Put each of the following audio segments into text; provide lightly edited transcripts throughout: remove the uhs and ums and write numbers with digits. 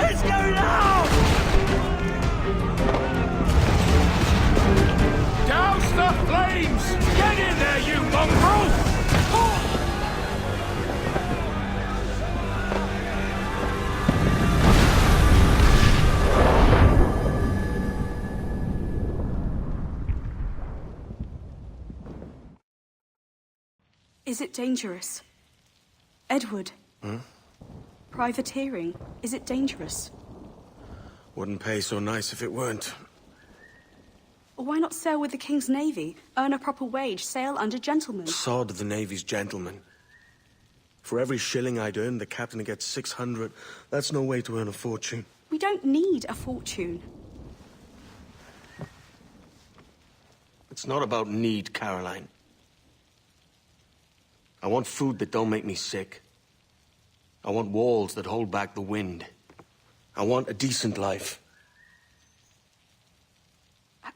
Let's go now! Douse the flames! Get in there, you mongrel! Is it dangerous? Edward? Privateering, is it dangerous? Wouldn't pay so nice if it weren't. Why not sail with the King's Navy? Earn a proper wage, sail under gentlemen. Sod the Navy's gentlemen. For every shilling I'd earn, the captain gets 600. That's no way to earn a fortune. We don't need a fortune. It's not about need, Caroline. I want food that don't make me sick. I want walls that hold back the wind. I want a decent life.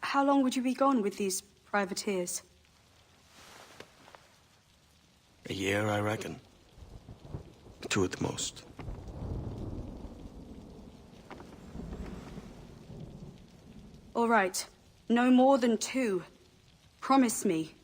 How long would you be gone with these privateers? A year, I reckon. 2 at the most. All right. No more than 2. Promise me.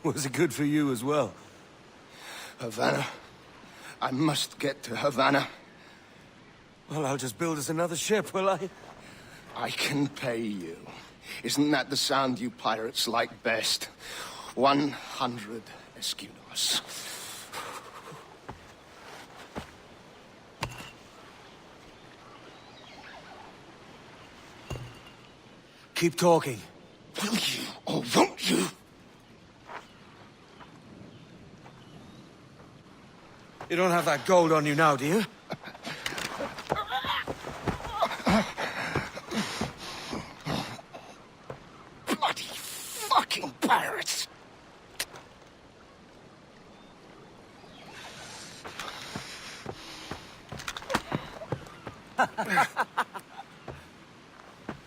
Was it good for you as well? Havana. I must get to Havana. Well, I'll just build us another ship, will I? I can pay you. Isn't that the sound you pirates like best? 100 escudos. Keep talking. Will you or won't you? You don't have that gold on you now, do you? Bloody fucking pirates!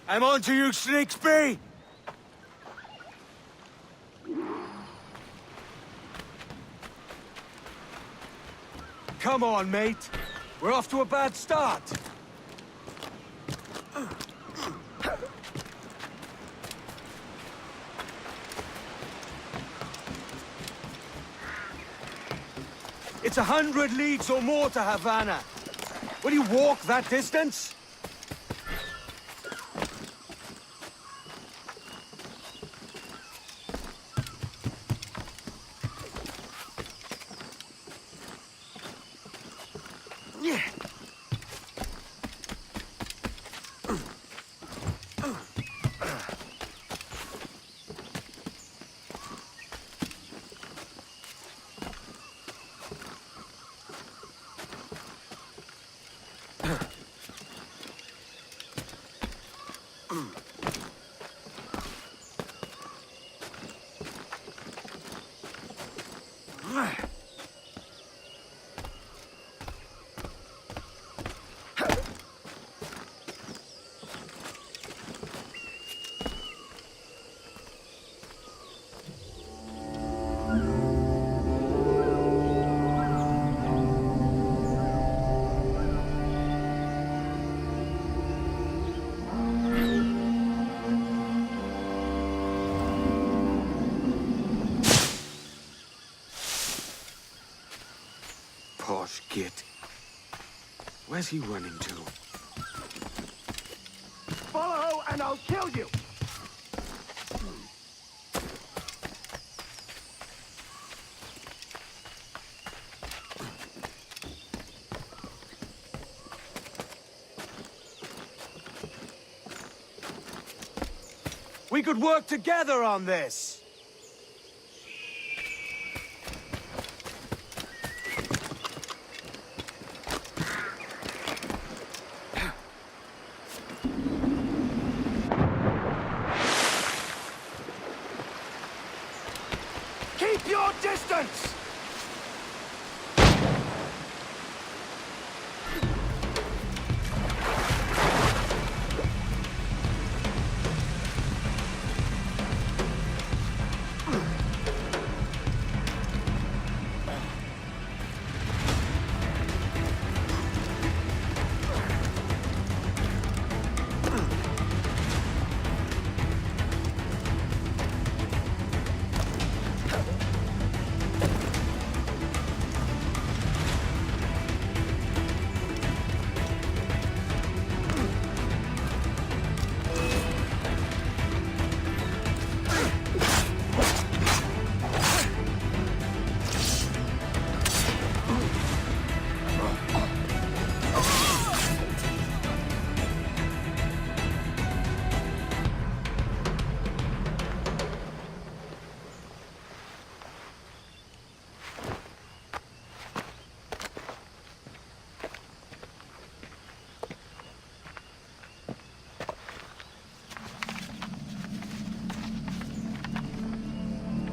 I'm on to you, Snakesby! Come on, mate. We're off to a bad start. It's 100 leagues or more to Havana. Will you walk that distance? gosh, Git. Where's he running to? Follow and I'll kill you! We could work together on this! Keep your distance!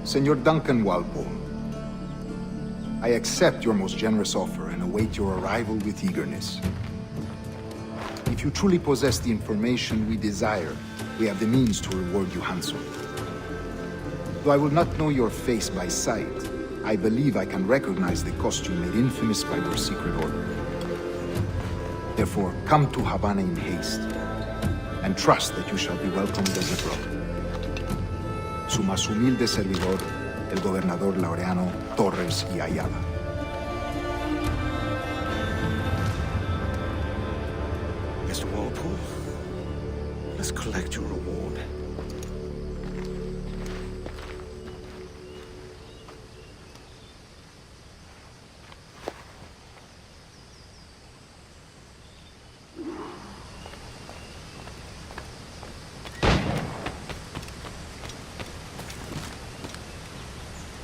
Senor Duncan Walpole, I accept your most generous offer and await your arrival with eagerness. If you truly possess the information we desire, we have the means to reward you handsomely. Though I will not know your face by sight, I believe I can recognize the costume made infamous by your secret order. Therefore, come to Havana in haste, and trust that you shall be welcomed as a brother. Su más humilde servidor, el gobernador Laureano Torres y Ayala. Mr. Walpole, let's collect your reward.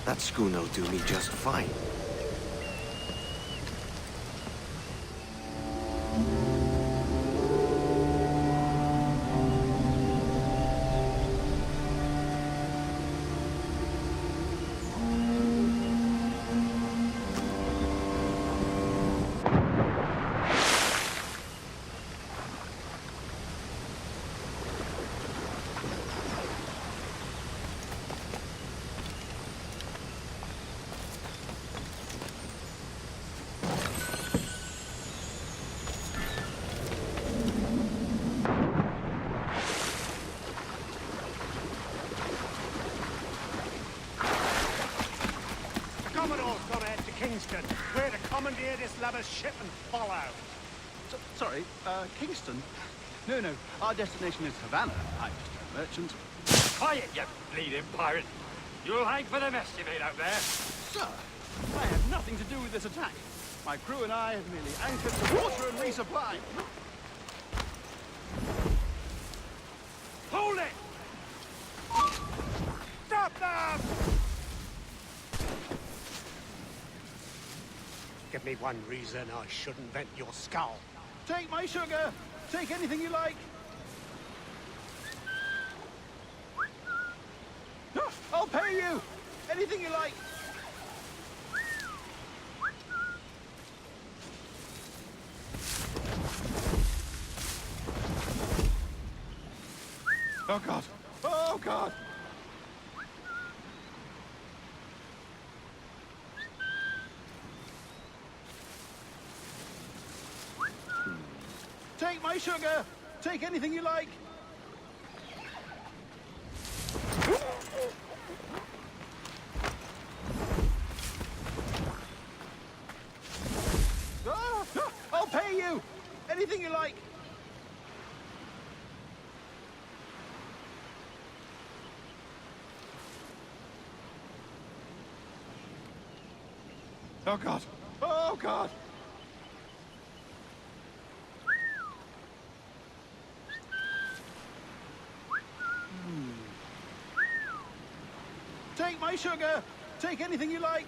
That schooner'll do me just fine. Kingston. We're to commandeer this lover's ship and follow. Sorry, Kingston? No, our destination is Havana. I'm just a merchant. Quiet, you bleeding pirate! You'll hang for the mess you made out there. Sir, I have nothing to do with this attack. My crew and I have merely anchored to water and resupply. Hold it! Stop them! Give me one reason I shouldn't vent your skull. Take my sugar. Take anything you like. I'll pay you. Anything you like. Oh, God. Oh, God. Take my sugar. Take anything you like. Oh, God. Oh, God. Take my sugar. Take anything you like.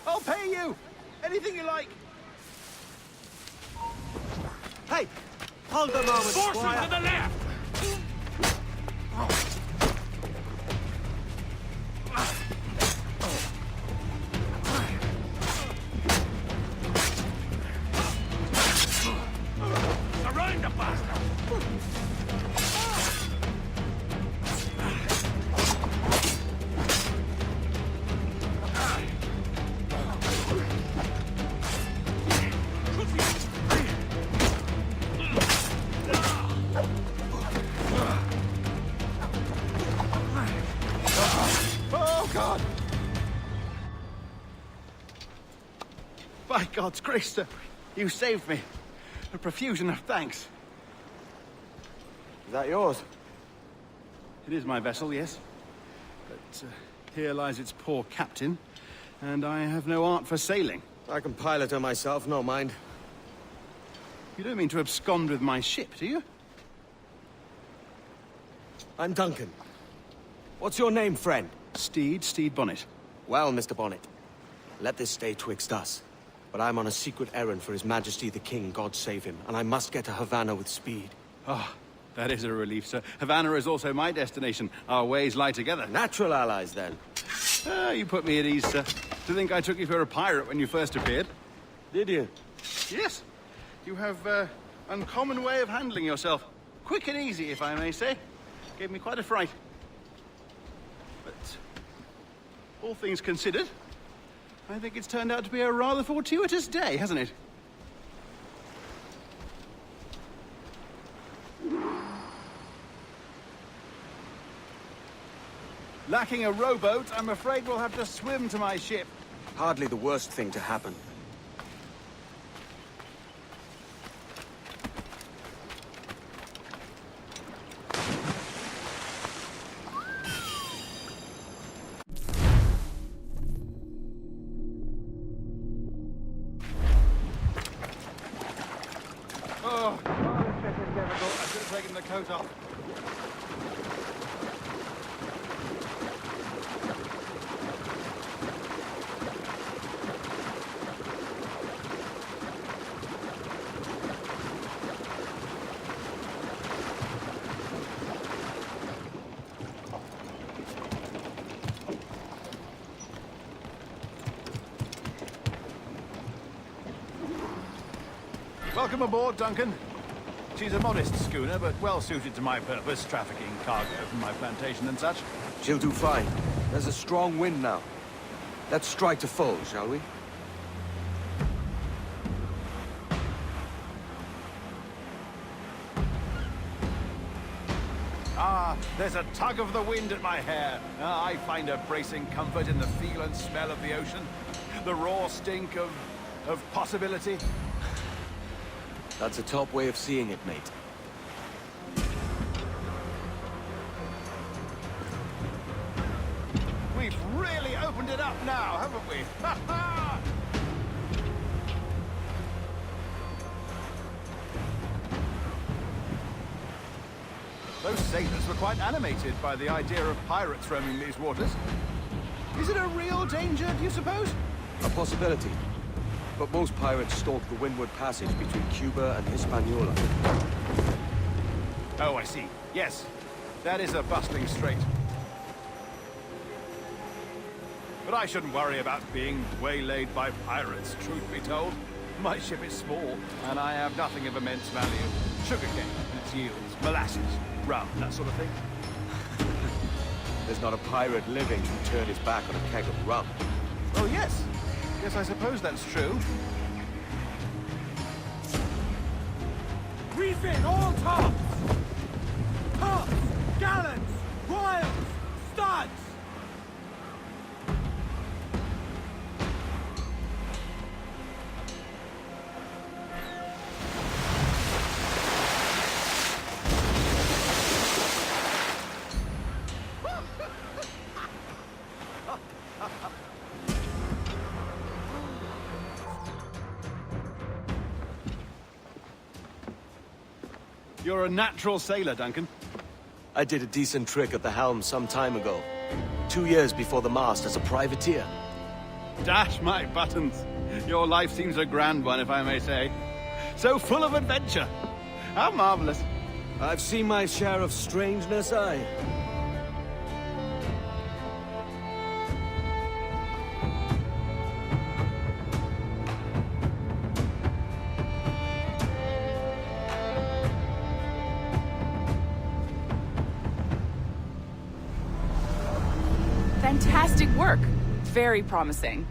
I'll pay you. Anything you like. Hey! Hold the moment, Forces Squire. to the left! Surround the bastard! Oh, God! By God's grace, sir, you saved me. A profusion of thanks. Is that yours? It is my vessel, yes. But here lies its poor captain, and I have no art for sailing. I can pilot her myself, no mind. You don't mean to abscond with my ship, do you? I'm Duncan. What's your name, friend? Steed Bonnet. Well, Mr. Bonnet, let this stay twixt us. But I'm on a secret errand for His Majesty the King, God save him, and I must get to Havana with speed. Ah, that is a relief, sir. Havana is also my destination. Our ways lie together. Natural allies, then. Ah, you put me at ease, sir. To think I took you for a pirate when you first appeared. Did you? Yes. You have uncommon way of handling yourself. Quick and easy, if I may say. Gave me quite a fright. But all things considered, I think it's turned out to be a rather fortuitous day, hasn't it? Lacking a rowboat, I'm afraid we'll have to swim to my ship. Hardly the worst thing to happen. Oh, this ship is difficult. I should have taken the coat off. Welcome aboard, Duncan. She's a modest schooner, but well suited to my purpose, trafficking cargo from my plantation and such. She'll do fine. There's a strong wind now. Let's strike to full, shall we? Ah, there's a tug of the wind at my hair. Ah, I find a bracing comfort in the feel and smell of the ocean. The raw stink of possibility. That's a top way of seeing it, mate. We've really opened it up now, haven't we? Ha ha! Those sailors were quite animated by the idea of pirates roaming these waters. Is it a real danger, do you suppose? A possibility. But most pirates stalk the windward passage between Cuba and Hispaniola. Oh, I see. Yes, that is a bustling strait. But I shouldn't worry about being waylaid by pirates, truth be told. My ship is small, and I have nothing of immense value. Sugarcane and its yields, molasses, rum, that sort of thing. There's not a pirate living who turned his back on a keg of rum. Oh, yes. Yes, I suppose that's true. Reef in all tops! Tops! Gallants! Royals! Studs! You're a natural sailor, Duncan. I did a decent trick at the helm some time ago. 2 years before the mast as a privateer. Dash my buttons. Your life seems a grand one, if I may say. So full of adventure. How marvelous. I've seen my share of strangeness, aye. Fantastic work. Very promising.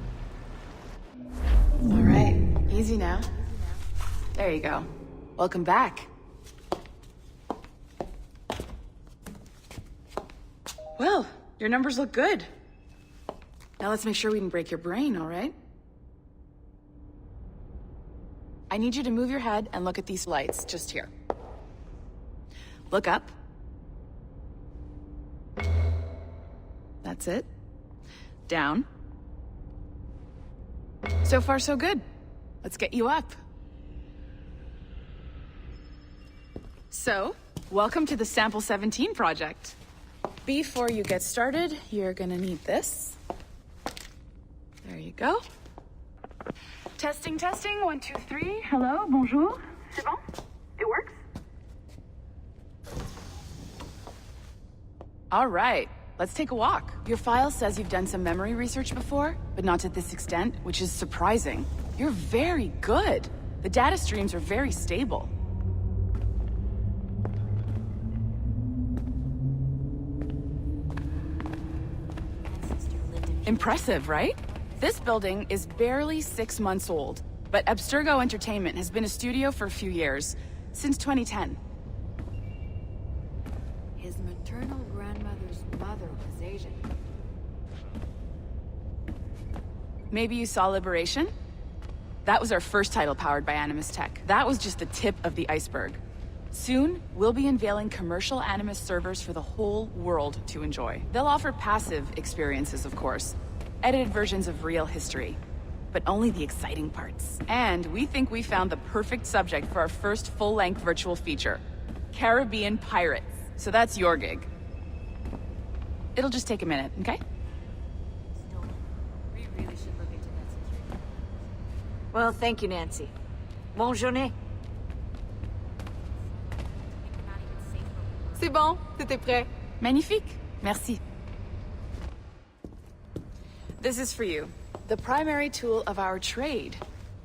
All right, easy now. There you go. Welcome back. Well, your numbers look good. Now let's make sure we can break your brain, all right? I need you to move your head and look at these lights just here. Look up. That's it. Down. So far, so good. Let's get you up. So, welcome to the Sample 17 project. Before you get started, you're gonna need this. There you go. Testing, testing, 1, 2, 3. Hello, bonjour. C'est bon? It works? All right, let's take a walk. Your file says you've done some memory research before, but not to this extent, which is surprising. You're very good. The data streams are very stable. Impressive, right? This building is barely 6 months old, but Abstergo Entertainment has been a studio for a few years, since 2010. His maternal grandmother's mother was Asian. Maybe you saw Liberation? That was our first title powered by Animus Tech. That was just the tip of the iceberg. Soon, we'll be unveiling commercial Animus servers for the whole world to enjoy. They'll offer passive experiences, of course. Edited versions of real history. But only the exciting parts. And we think we found the perfect subject for our first full-length virtual feature. Caribbean pirates. So that's your gig. It'll just take a minute, okay? We really should look into that security. Well, thank you, Nancy. Bonne journée. C'est bon, t'étais prêt. Magnifique. Merci. This is for you. The primary tool of our trade.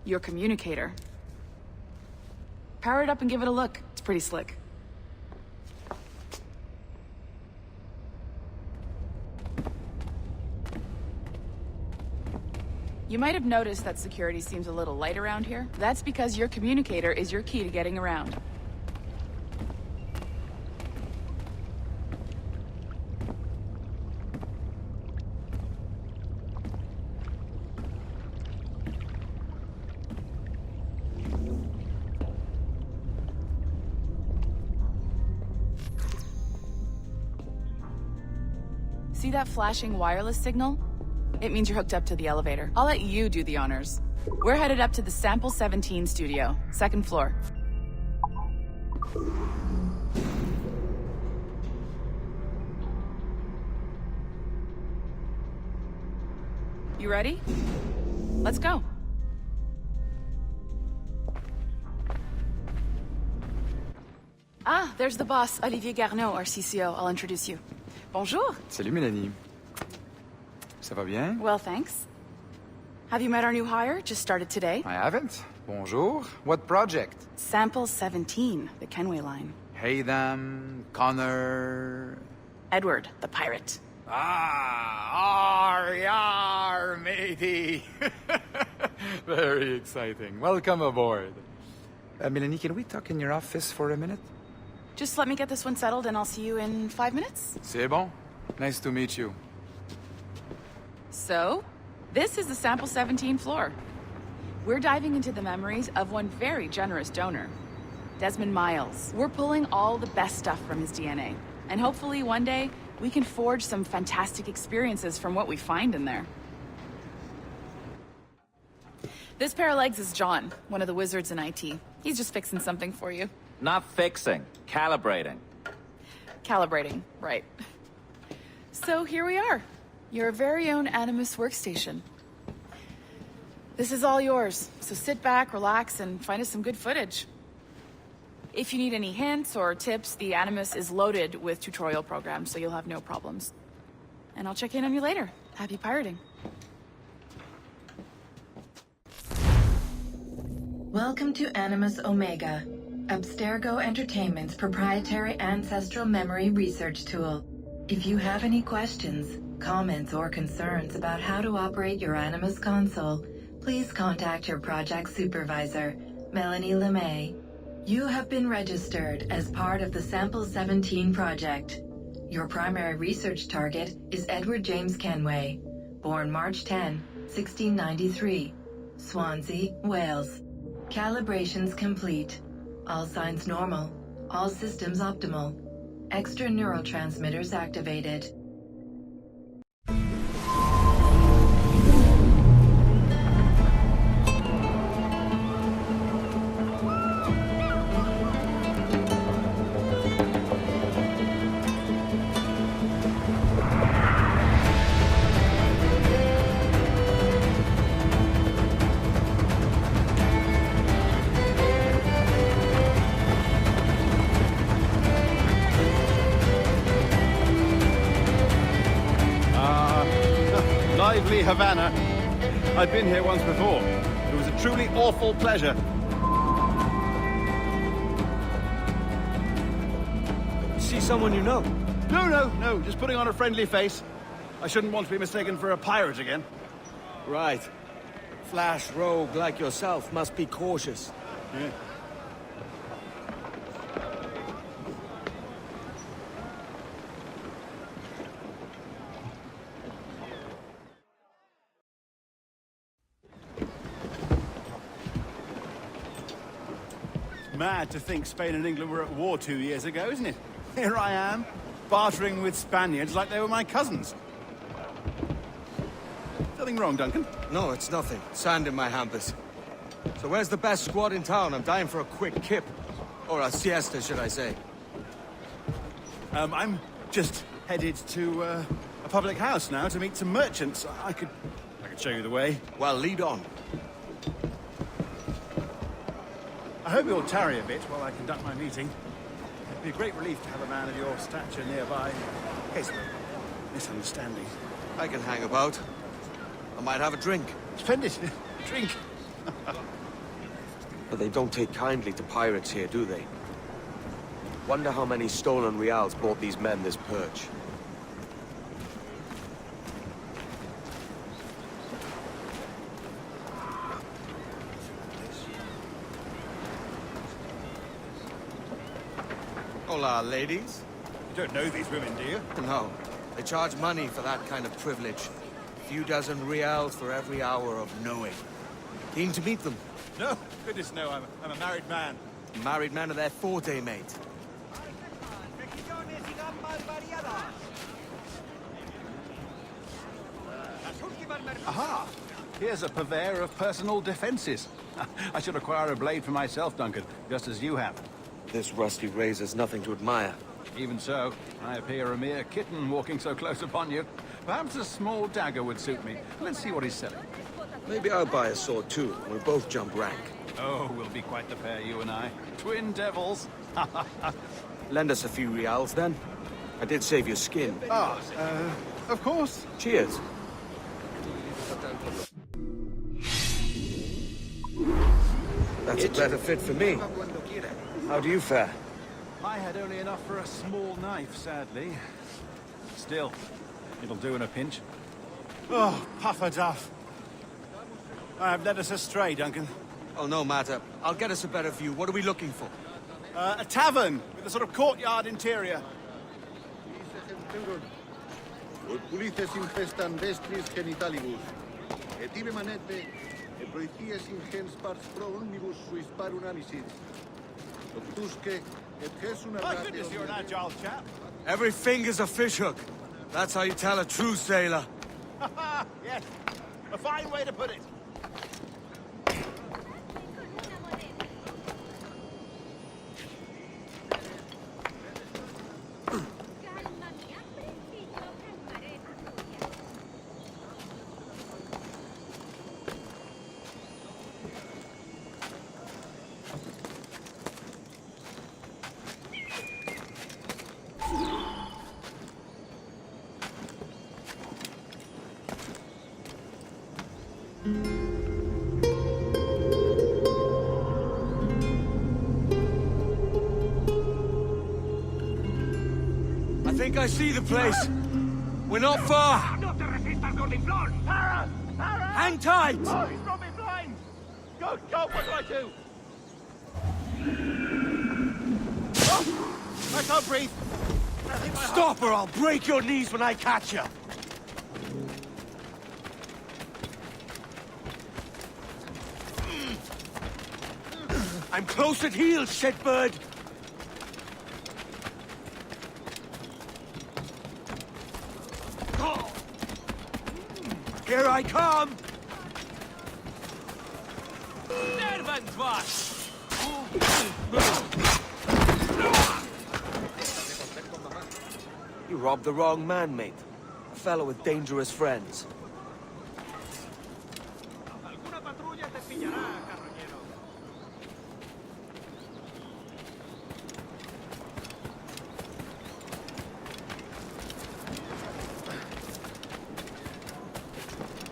Your communicator. Power it up and give it a look. It's pretty slick. You might have noticed that security seems a little light around here. That's because your communicator is your key to getting around. See that flashing wireless signal? It means you're hooked up to the elevator. I'll let you do the honors. We're headed up to the Sample 17 studio, 2nd floor. You ready? Let's go. Ah, there's the boss, Olivier Garneau, our CCO. I'll introduce you. Bonjour. Salut, Mélanie. Ça va bien? Well, thanks. Have you met our new hire? Just started today. I haven't. Bonjour. What project? Sample 17, the Kenway line. Haytham, Connor... Edward, the pirate. Ah, yar, matey. Very exciting. Welcome aboard. Mélanie, can we talk in your office for a minute? Just let me get this one settled and I'll see you in 5 minutes. C'est bon. Nice to meet you. So, this is the Sample 17 floor. We're diving into the memories of one very generous donor, Desmond Miles. We're pulling all the best stuff from his DNA. And hopefully one day, we can forge some fantastic experiences from what we find in there. This pair of legs is John, one of the wizards in IT. He's just fixing something for you. Not fixing, calibrating. Calibrating, right. So here we are. Your very own Animus workstation. This is all yours, so sit back, relax, and find us some good footage. If you need any hints or tips, the Animus is loaded with tutorial programs, so you'll have no problems. And I'll check in on you later. Happy pirating. Welcome to Animus Omega, Abstergo Entertainment's proprietary ancestral memory research tool. If you have any questions, comments, or concerns about how to operate your Animus console, please contact your project supervisor, Melanie LeMay. You have been registered as part of the Sample 17 project. Your primary research target is Edward James Kenway, born March 10, 1693, Swansea, Wales. Calibrations complete. All signs normal. All systems optimal. Extra neurotransmitters activated. Lively Havana. I've been here once before. It was a truly awful pleasure. See someone you know? No, just putting on a friendly face. I shouldn't want to be mistaken for a pirate again. Right. Flash rogue like yourself must be cautious. Yeah. Mad to think Spain and England were at war 2 years ago, isn't it? Here I am, bartering with Spaniards like they were my cousins. Nothing wrong, Duncan? No, it's nothing. Sand in my hampers. So where's the best squad in town? I'm dying for a quick kip. Or a siesta, should I say. I'm just headed to a public house now to meet some merchants. I could show you the way. Well, lead on. I hope you'll tarry a bit while I conduct my meeting. It'd be a great relief to have a man of your stature nearby, in case of a misunderstanding. I can hang about. I might have a drink. Splendid. Drink. But they don't take kindly to pirates here, do they? Wonder how many stolen reals bought these men this perch. Hola, ladies. You don't know these women, do you? No. They charge money for that kind of privilege. A few dozen reals for every hour of knowing. Keen to meet them? No, goodness no, I'm a married man. Married men are their forte, mate. Aha! Here's a purveyor of personal defenses. I should acquire a blade for myself, Duncan, just as you have. This rusty razor's nothing to admire. Even so, I appear a mere kitten walking so close upon you. Perhaps a small dagger would suit me. Let's see what he's selling. Maybe I'll buy a sword too. We'll both jump rank. Oh, we'll be quite the pair, you and I. Twin devils. Lend us a few reals, then. I did save your skin. Of course. Cheers. That's a better fit for me. How do you fare? I had only enough for a small knife, sadly. Still, it'll do in a pinch. Oh, puffer duff. I have led us astray, Duncan. Oh, no matter. I'll get us a better view. What are we looking for? A tavern with a sort of courtyard interior. My goodness, you're an agile chap. Every finger's a fishhook. That's how you tell a true sailor. Yes, a fine way to put it. think I see the place. We're not far. Hang tight! Oh, he's got me blind! Go, what do I do? Oh, I can't breathe. Stop or I'll break your knees when I catch you. I'm close at heel, shitbird. Here I come! You robbed the wrong man, mate. A fellow with dangerous friends.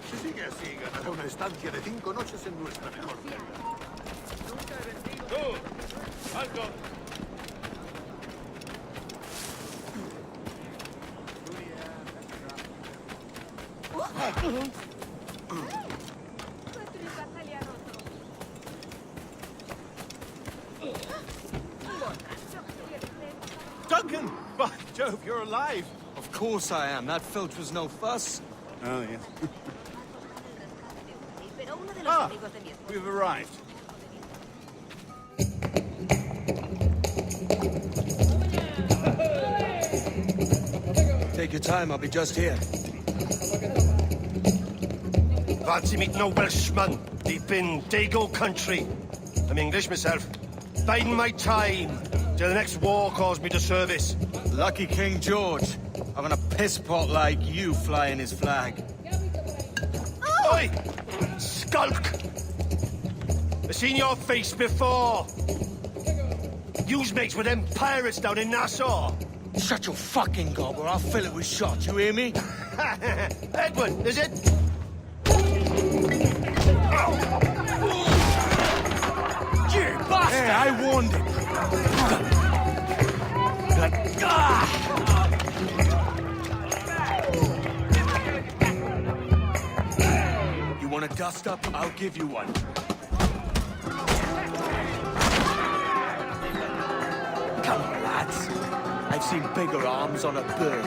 Si sigue así, ganará una estancia de 5 noches en nuestra mejor celda. ¡Tú! ¡Alto! Duncan! By Jove, you're alive! Of course I am. That filch was no fuss. Oh, yes. Ah, we've arrived. Take your time, I'll be just here. Fancy meeting no Welshman deep in Dago country. I'm English myself. Biding my time till the next war calls me to service. Lucky King George. Having a piss pot like you flying his flag. Oi! Skulk! I've seen your face before. You's mates with them pirates down in Nassau. Shut your fucking gob or I'll fill it with shot, you hear me? Edward, is it? You bastard! Hey, I warned him. You want a dust up? I'll give you one. Come on, lads. I've seen bigger arms on a bird.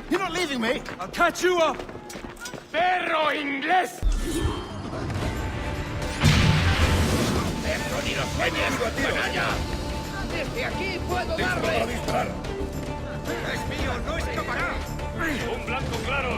You're not leaving me! I'll catch you up! ¡Perro inglés! ¡Desde aquí puedo darle! ¡Es mío, no escapará! ¡Un blanco claro!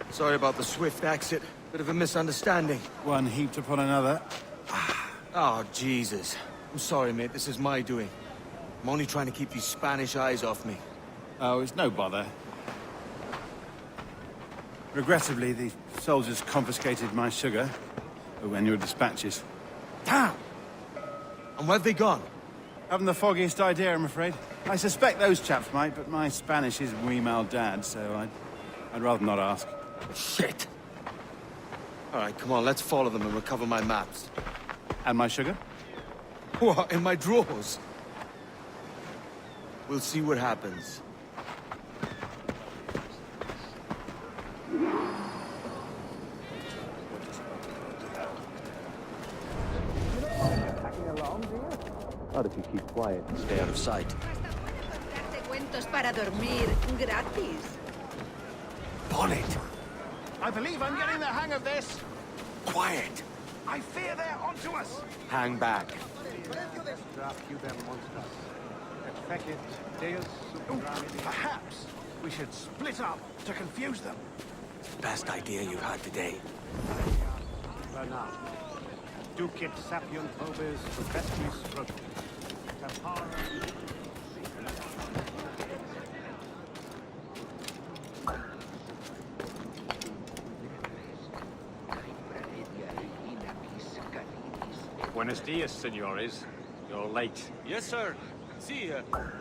Sorry about the swift exit. Bit of a misunderstanding. One heaped upon another. Oh, Jesus. I'm sorry, mate. This is my doing. I'm only trying to keep these Spanish eyes off me. Oh, it's no bother. Regrettably, the soldiers confiscated my sugar when your dispatches. Damn! And where've they gone? Haven't the foggiest idea, I'm afraid. I suspect those chaps might, but my Spanish is wee mal dad, so I'd rather not ask. Shit! All right, come on, let's follow them and recover my maps. And my sugar? What, in my drawers? We'll see what happens. Not if you keep quiet and stay out of sight. Cuentos para dormir gratis. Bonnet! I believe I'm getting the hang of this. Quiet! I fear they're onto us. Hang back. Perhaps we should split up to confuse them. Best idea you've had today. Ducit sapiens vobis profestis frut. Buenos dias, senores. You're late. Yes, sir. See,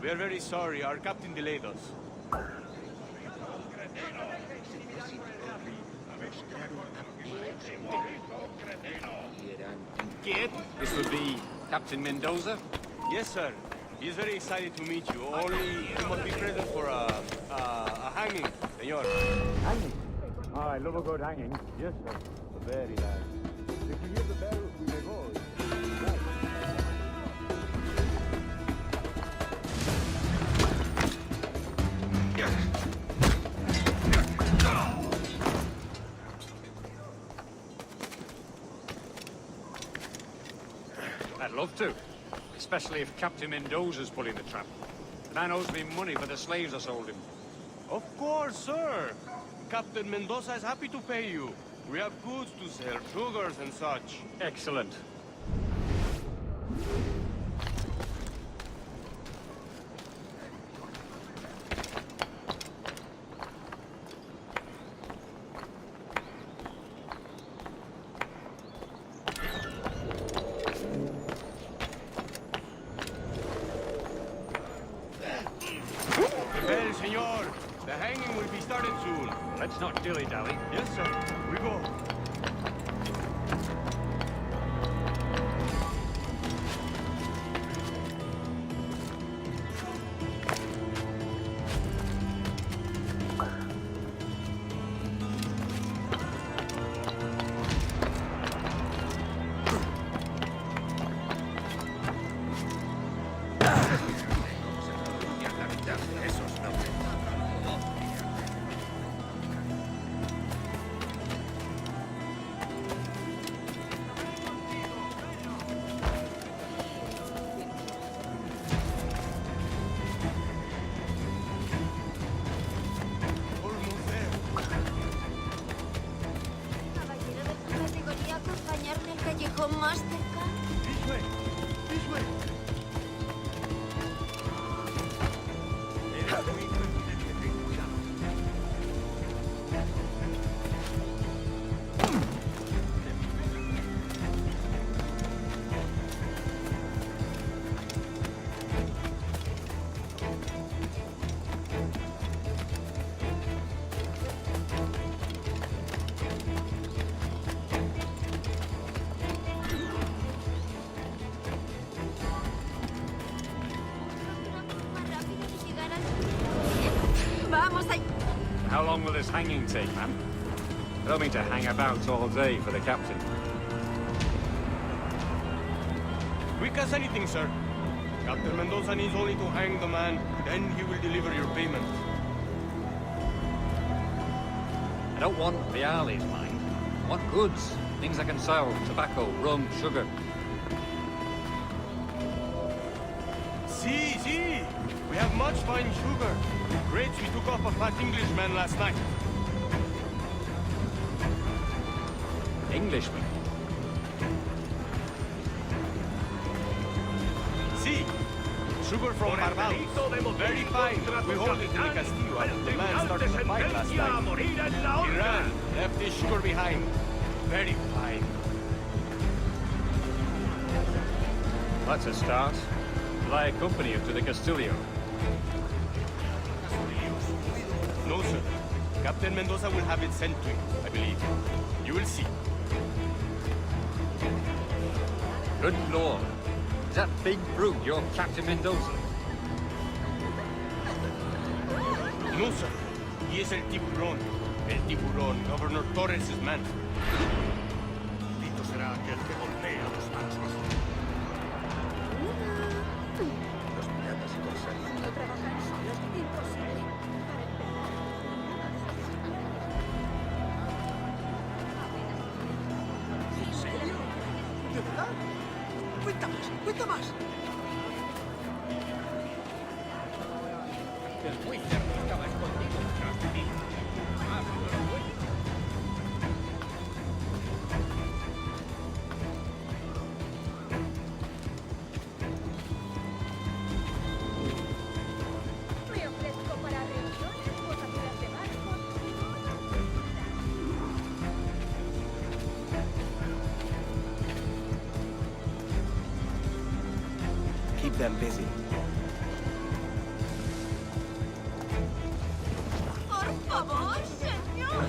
we are very sorry. Our captain delayed us. Kid, this would be Captain Mendoza? Yes, sir. He's very excited to meet you. Only you must be present for a hanging, senor. Hanging? Oh, I love a good hanging. Yes, sir. Very nice. If you hear the bells, we may go. I'd love to. Especially if Captain Mendoza's pulling the trap. The man owes me money for the slaves I sold him. Of course, sir. Captain Mendoza is happy to pay you. We have goods to sell, sugars and such. Excellent. Well, senor, the hanging will be started soon. Let's not dilly-dally. Yes, sir. We go. Más cerca. This way. This way. How long will this hanging take, man? I don't mean to hang about all day for the captain. Quick as anything, sir. Captain Mendoza needs only to hang the man, then he will deliver your payment. I don't want reales, mind. I want goods. Things I can sell. Tobacco, rum, sugar. See. We have much fine sugar. Great, we took off a fat Englishman last night. Englishman? Sugar from Barbados. Very fine. We hold it in the Castillo and the man started the fight last time. He ran, left his sugar behind. Very fine. That's a start. Will I accompany you to the Castillo? No, sir. Captain Mendoza will have it sent to you, I believe. You will see. Good lord. Is that big brute your Captain Mendoza? No, sir. He is el tiburón. El tiburón, Governor Torres' man. Dito será aquel que golpea a los mansos. Los piratas y corsarios no trabajan solos. Imposible. ¿En serio? ¿De verdad? Cuenta más, cuenta más. El muy cerdo estaba escondido detrás de mí. Me ofrezco para reuniones, botaduras de barcos. Keep them busy. Por favor, señor.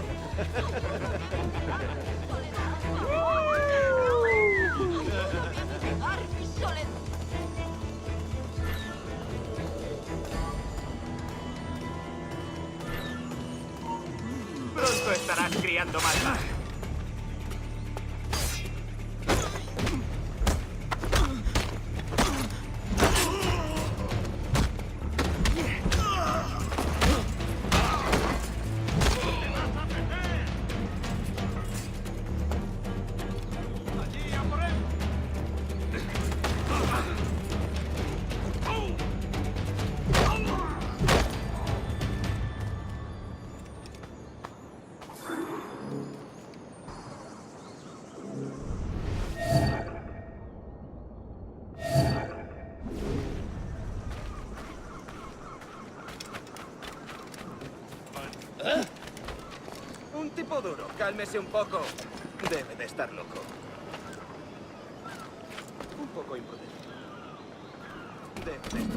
Pronto estarás criando malvas. Un tipo duro. Cálmese un poco. Debe de estar loco. Un poco imprudente. Debe de...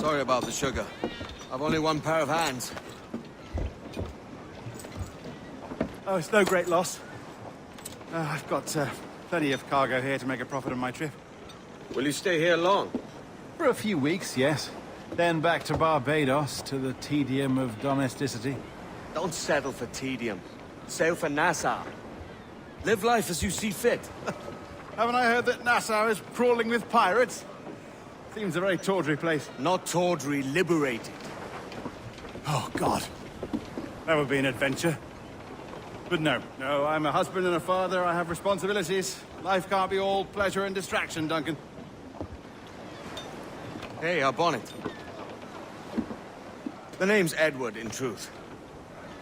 Sorry about the sugar. I've only one pair of hands. Oh, it's no great loss. I've got plenty of cargo here to make a profit on my trip. Will you stay here long? For a few weeks, yes. Then back to Barbados, to the tedium of domesticity. Don't settle for tedium. Sail for Nassau. Live life as you see fit. Haven't I heard that Nassau is crawling with pirates? Seems a very tawdry place. Not tawdry, liberated. Oh, God. That would be an adventure. But no, I'm a husband and a father. I have responsibilities. Life can't be all pleasure and distraction, Duncan. Hey, our bonnet. The name's Edward, in truth.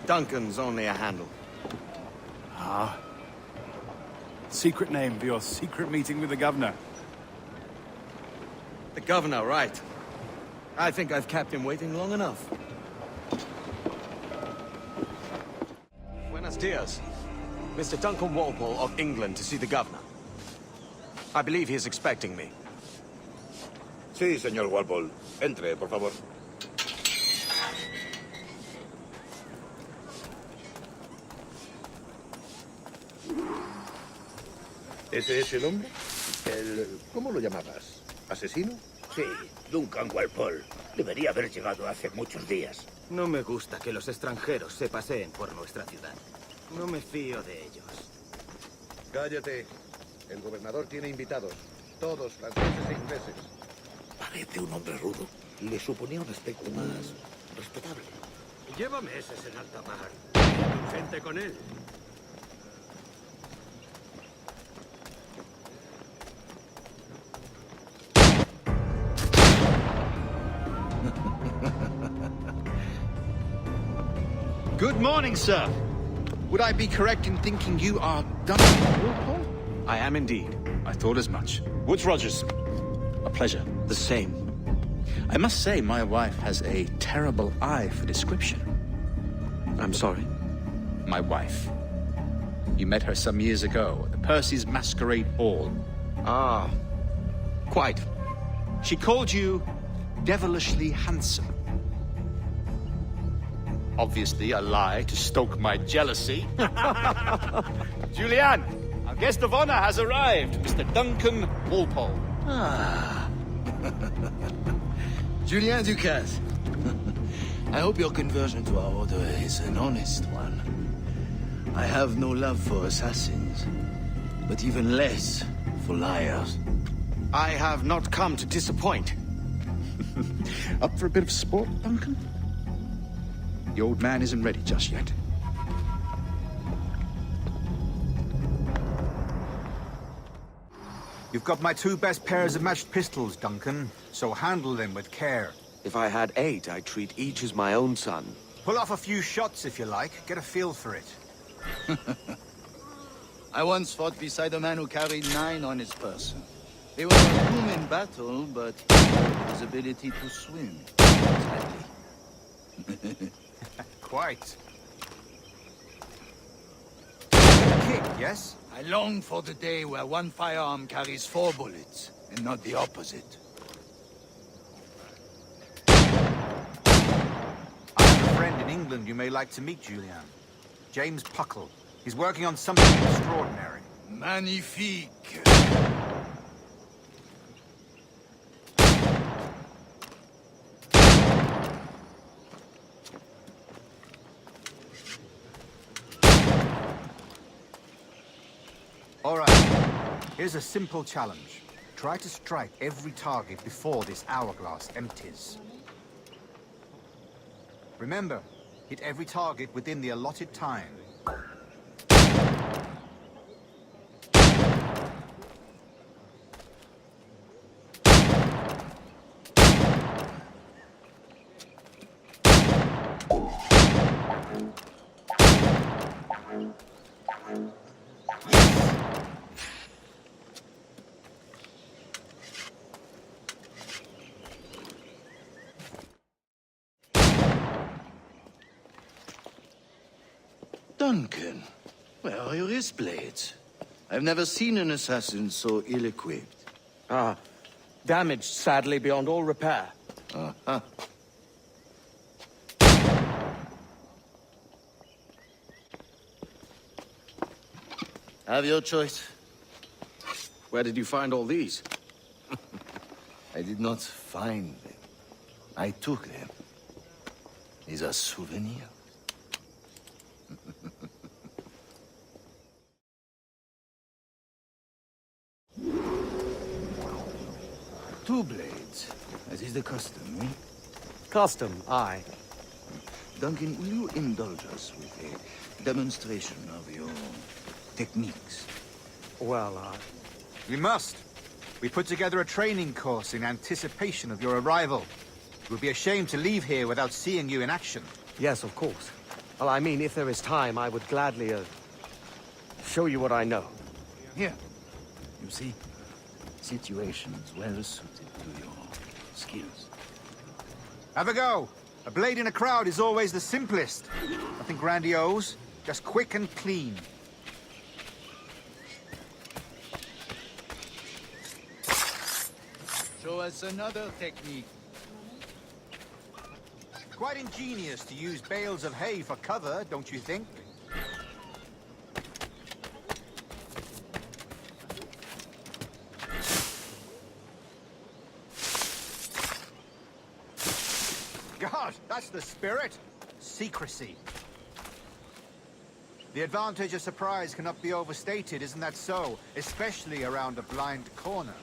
Duncan's only a handle. Ah. Secret name for your secret meeting with the governor. The governor, right. I think I've kept him waiting long enough. Buenos dias. Mr. Duncan Walpole of England to see the governor. I believe he is expecting me. Sí, señor Walpole. Entre, por favor. ¿Ese es el hombre? ¿Cómo lo llamabas? ¿Asesino? Sí, Duncan Walpole. Debería haber llegado hace muchos días. No me gusta que los extranjeros se paseen por nuestra ciudad. No me fío de ellos. Cállate. El gobernador tiene invitados. Todos franceses e ingleses. Parece un hombre rudo. Le suponía un aspecto más respetable. Lleva meses en alta mar. Hay gente con él. Good morning, sir. Would I be correct in thinking you are Duncan Walpole? I am indeed. I thought as much. Woods Rogers. A pleasure. The same. I must say my wife has a terrible eye for description. I'm sorry? My wife. You met her some years ago at the Percy's Masquerade Ball. Ah, quite. She called you devilishly handsome. Obviously a lie to stoke my jealousy. Julianne, our guest of honor has arrived, Mr. Duncan Walpole. Ah. Julien Ducasse. I hope your conversion to our order is an honest one. I have no love for assassins, but even less for liars. I have not come to disappoint. Up for a bit of sport, Duncan? The old man isn't ready just yet. You've got my two best pairs of matched pistols, Duncan, so handle them with care. If I had 8, I'd treat each as my own son. Pull off a few shots if you like. Get a feel for it. I once fought beside a man who carried 9 on his person. They were a doom in battle, but his ability to swim. Quite. Kick, yes? I long for the day where one firearm carries 4 bullets, and not the opposite. I have a friend in England you may like to meet, Julian. James Puckle. He's working on something extraordinary. Magnifique. All right. Here's a simple challenge. Try to strike every target before this hourglass empties. Remember, hit every target within the allotted time. Duncan, where are your wrist blades? I've never seen an assassin so ill-equipped. Ah, damaged sadly beyond all repair. Uh-huh. Have your choice. Where did you find all these? I did not find them. I took them. These are souvenirs. Two blades, as is the custom, eh? Custom, aye. Duncan, will you indulge us with a demonstration of your techniques? Well, We must. We put together a training course in anticipation of your arrival. It would be a shame to leave here without seeing you in action. Yes, of course. Well, I mean, if there is time, I would gladly, show you what I know. Here. You see? Situations well suited to your skills. Have a go. A blade in a crowd is always the simplest. Nothing grandiose, just quick and clean. Show us another technique. Quite ingenious to use bales of hay for cover, don't you think? God, that's the spirit. Secrecy. The advantage of surprise cannot be overstated, isn't that so? Especially around a blind corner.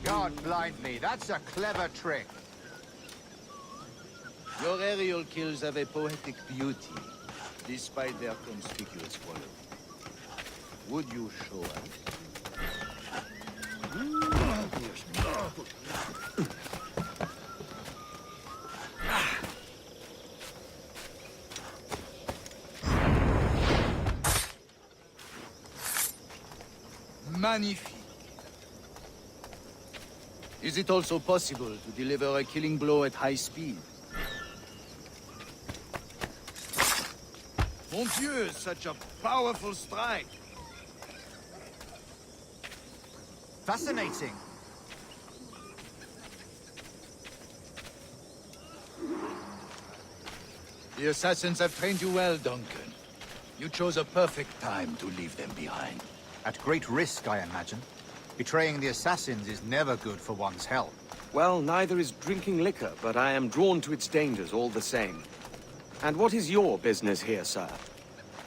God blind me, that's a clever trick. Your aerial kills have a poetic beauty, despite their conspicuous quality. Would you show us? Magnifique. Is it also possible to deliver a killing blow at high speed? Mon Dieu, such a powerful strike. Fascinating. The assassins have trained you well, Duncan. You chose a perfect time to leave them behind. At great risk, I imagine. Betraying the assassins is never good for one's health. Well, neither is drinking liquor, but I am drawn to its dangers all the same. And what is your business here, sir?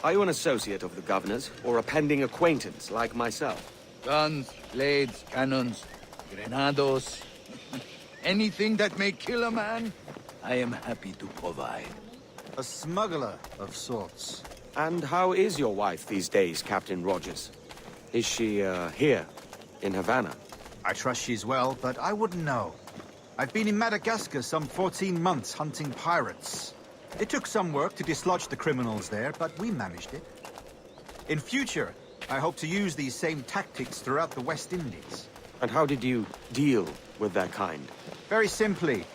Are you an associate of the governor's, or a pending acquaintance like myself? Guns, blades, cannons, grenados, anything that may kill a man, I am happy to provide. A smuggler of sorts. And how is your wife these days, Captain Rogers? Is she, here, in Havana? I trust she's well, but I wouldn't know. I've been in Madagascar some 14 months hunting pirates. It took some work to dislodge the criminals there, but we managed it. In future, I hope to use these same tactics throughout the West Indies. And how did you deal with that kind? Very simply.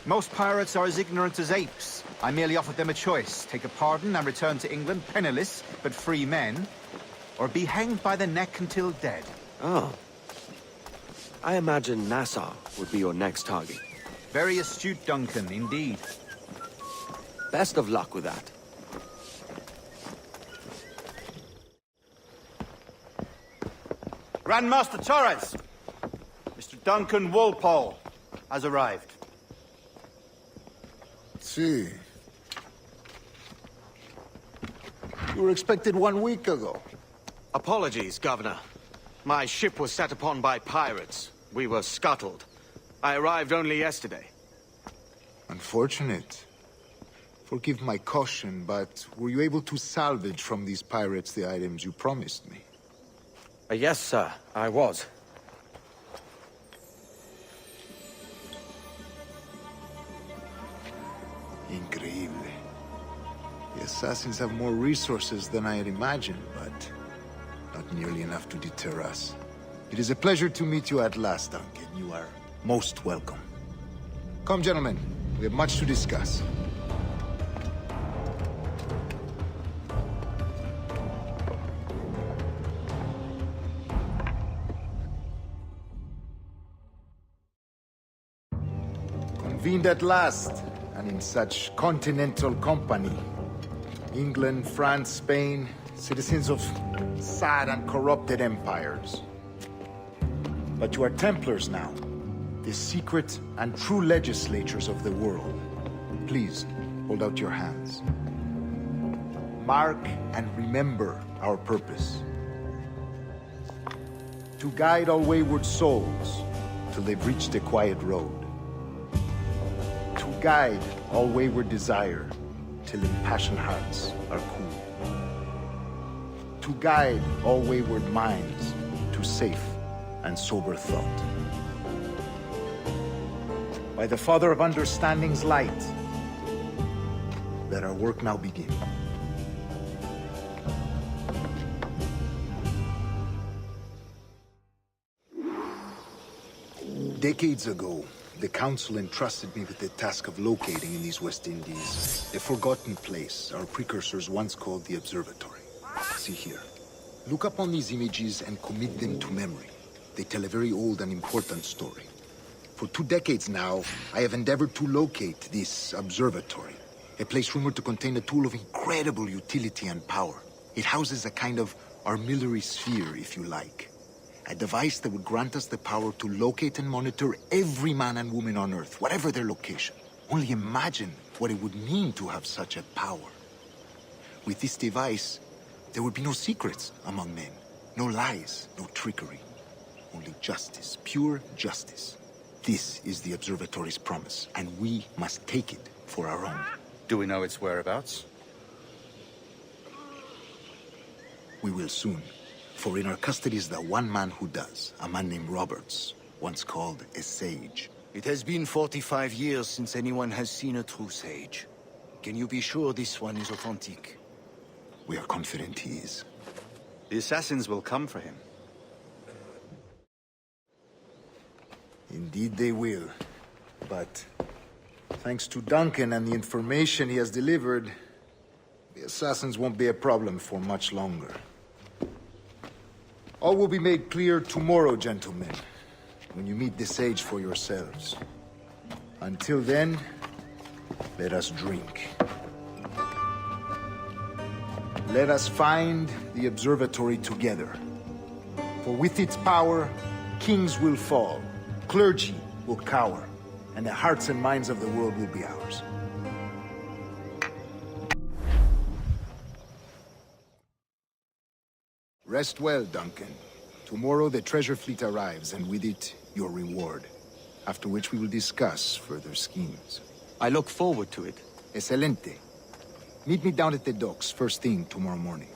Most pirates are as ignorant as apes. I merely offered them a choice. Take a pardon and return to England penniless, but free men, or be hanged by the neck until dead. Oh. I imagine Nassau would be your next target. Very astute, Duncan, indeed. Best of luck with that. Grandmaster Torres! Mr. Duncan Walpole has arrived. See. You were expected 1 week ago. Apologies, Governor. My ship was set upon by pirates. We were scuttled. I arrived only yesterday. Unfortunate. Forgive my caution, but were you able to salvage from these pirates the items you promised me? Yes, sir, I was. Increíble. The assassins have more resources than I had imagined, but not nearly enough to deter us. It is a pleasure to meet you at last, Duncan. You are most welcome. Come, gentlemen. We have much to discuss. Convened at last, and in such continental company. England, France, Spain, citizens of sad and corrupted empires. But you are Templars now, the secret and true legislators of the world. Please, hold out your hands. Mark and remember our purpose. To guide all wayward souls till they've reached a quiet road. To guide all wayward desire till impassioned hearts are cool. To guide all wayward minds to safe and sober thought. By the Father of Understanding's light, let our work now begin. Decades ago, the Council entrusted me with the task of locating in these West Indies a forgotten place our precursors once called the Observatory. See here. Look upon these images and commit them to memory. They tell a very old and important story. For 2 decades now, I have endeavored to locate this observatory, a place rumored to contain a tool of incredible utility and power. It houses a kind of armillary sphere, if you like. A device that would grant us the power to locate and monitor every man and woman on Earth, whatever their location. Only imagine what it would mean to have such a power. With this device, there would be no secrets among men, no lies, no trickery. Only justice, pure justice. This is the Observatory's promise, and we must take it for our own. Do we know its whereabouts? We will soon. For in our custody is the one man who does, a man named Roberts, once called a sage. It has been 45 years since anyone has seen a true sage. Can you be sure this one is authentic? We are confident he is. The assassins will come for him. Indeed they will. But thanks to Duncan and the information he has delivered, the assassins won't be a problem for much longer. All will be made clear tomorrow, gentlemen, when you meet the sage for yourselves. Until then, let us drink. Let us find the observatory together. For with its power, kings will fall, clergy will cower, and the hearts and minds of the world will be ours. Rest well, Duncan. Tomorrow the treasure fleet arrives, and with it, your reward. After which we will discuss further schemes. I look forward to it. Excelente. Meet me down at the docks first thing tomorrow morning.